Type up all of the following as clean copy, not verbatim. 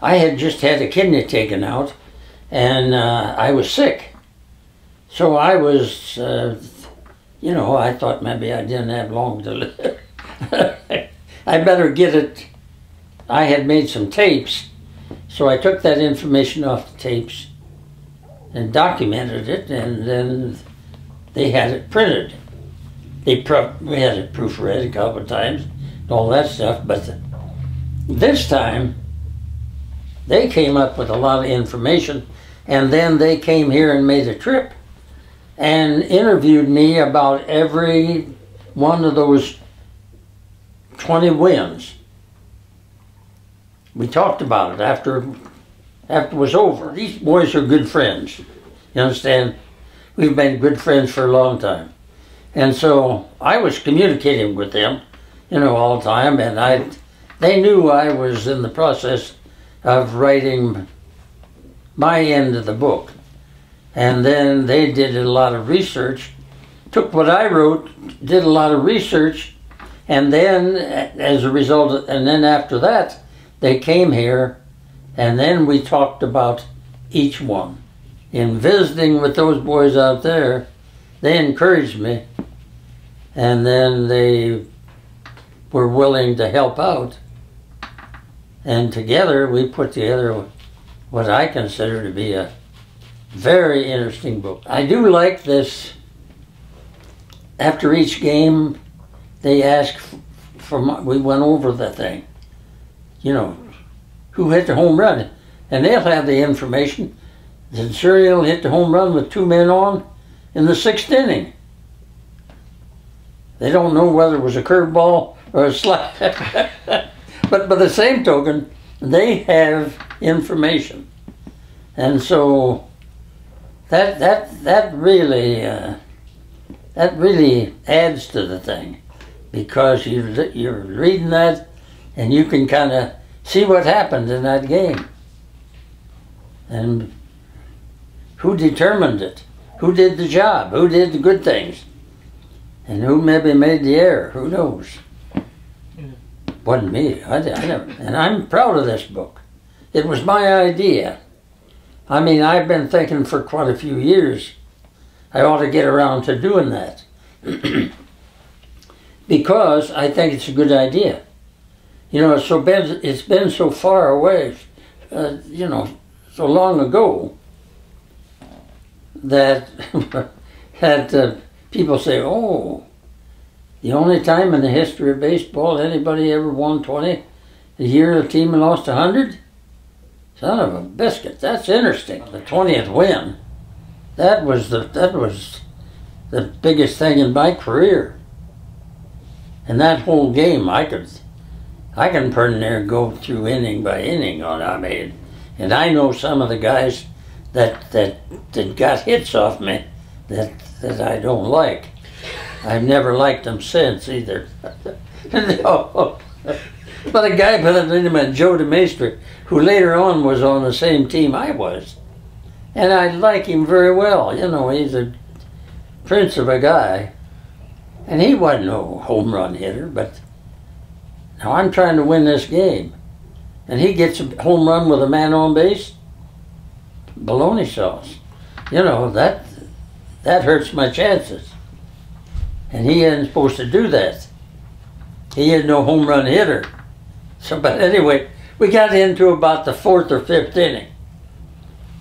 I had just had a kidney taken out, and I was sick. So I was, you know, I thought maybe I didn't have long to live. I better get it. I had made some tapes, so I took that information off the tapes and documented it, and then they had it printed. We had it proofread a couple of times, and all that stuff, but this time they came up with a lot of information, and then they came here and made a trip and interviewed me about every one of those 20 wins. We talked about it after it was over. These boys are good friends, you understand? We've been good friends for a long time. And so I was communicating with them, you know, all the time, and they knew I was in the process of writing my end of the book. And then they did a lot of research, took what I wrote, did a lot of research, and then as a result, and then after that, they came here, and then we talked about each one. In visiting with those boys out there, they encouraged me, and then they were willing to help out. And together, we put together what I consider to be a very interesting book. I do like this. After each game, they ask we went over the thing. You know, who hit the home run? And they'll have the information. Centurion hit the home run with 2 men on in the 6th inning. They don't know whether it was a curveball or a slide. But by the same token, they have information. And so that really adds to the thing, because you're reading that and you can kind of see what happened in that game and who determined it, who did the job, who did the good things, and who maybe made the error. Who knows? Wasn't me. I never. And I'm proud of this book. It was my idea. I mean, I've been thinking for quite a few years I ought to get around to doing that. Because I think it's a good idea. You know, it's been so far away, you know, so long ago that, people say, oh, the only time in the history of baseball anybody ever won 20, the year the team lost 100? Son of a biscuit, that's interesting. The 20th win, that was the biggest thing in my career. And that whole game, I can pretty near go through inning by inning on I mean, and I know some of the guys that got hits off me that I don't like. I've never liked them since either. No. But a guy by the name of Joe DeMaester, who later on was on the same team I was, and I like him very well. You know, he's a prince of a guy, and he wasn't no home run hitter, but now I'm trying to win this game, and he gets a home run with a man on base. Bologna sauce. You know, that hurts my chances. And he isn't supposed to do that. He is no home run hitter. So, but anyway, we got into about the 4th or 5th inning,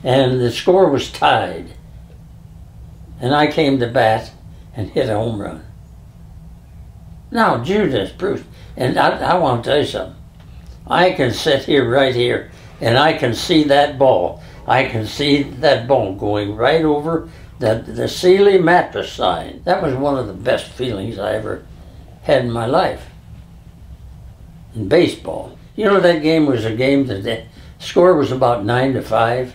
and the score was tied. And I came to bat and hit a home run. Now, Judas Bruce, and I want to tell you something. I can sit here, right here, and I can see that ball. I can see that ball going right over the Sealy mattress sign. That was one of the best feelings I ever had in my life. In baseball. You know, that game was a game that the score was about 9-5.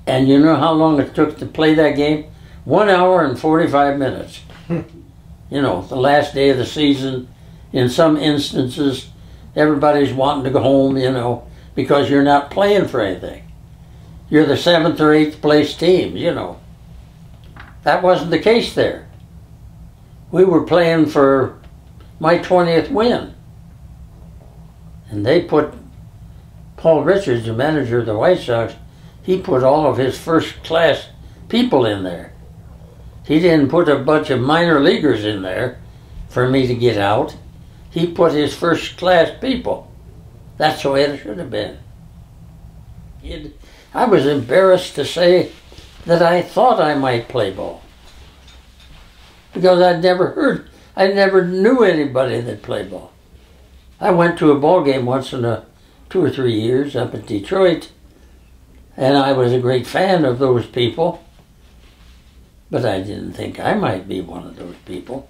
And you know how long it took to play that game? 1 hour and 45 minutes. You know, the last day of the season. In some instances, everybody's wanting to go home, you know, because you're not playing for anything. You're the 7th or 8th place team, you know. That wasn't the case there. We were playing for my 20th win. And they put Paul Richards, the manager of the White Sox, he put all of his first-class people in there. He didn't put a bunch of minor leaguers in there for me to get out. He put his first-class people. That's the way it should have been. I was embarrassed to say that I thought I might play ball, because I never knew anybody that played ball. I went to a ball game once in 2 or 3 years up in Detroit, and I was a great fan of those people, but I didn't think I might be one of those people.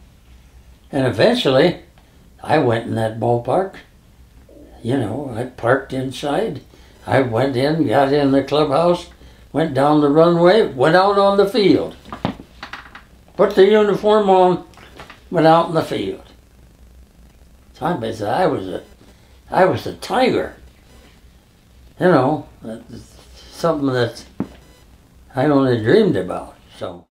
And eventually, I went in that ballpark. You know, I parked inside. I went in, got in the clubhouse, went down the runway, went out on the field. Put the uniform on, went out in the field. So I was a tiger. You know, something that I only dreamed about. So.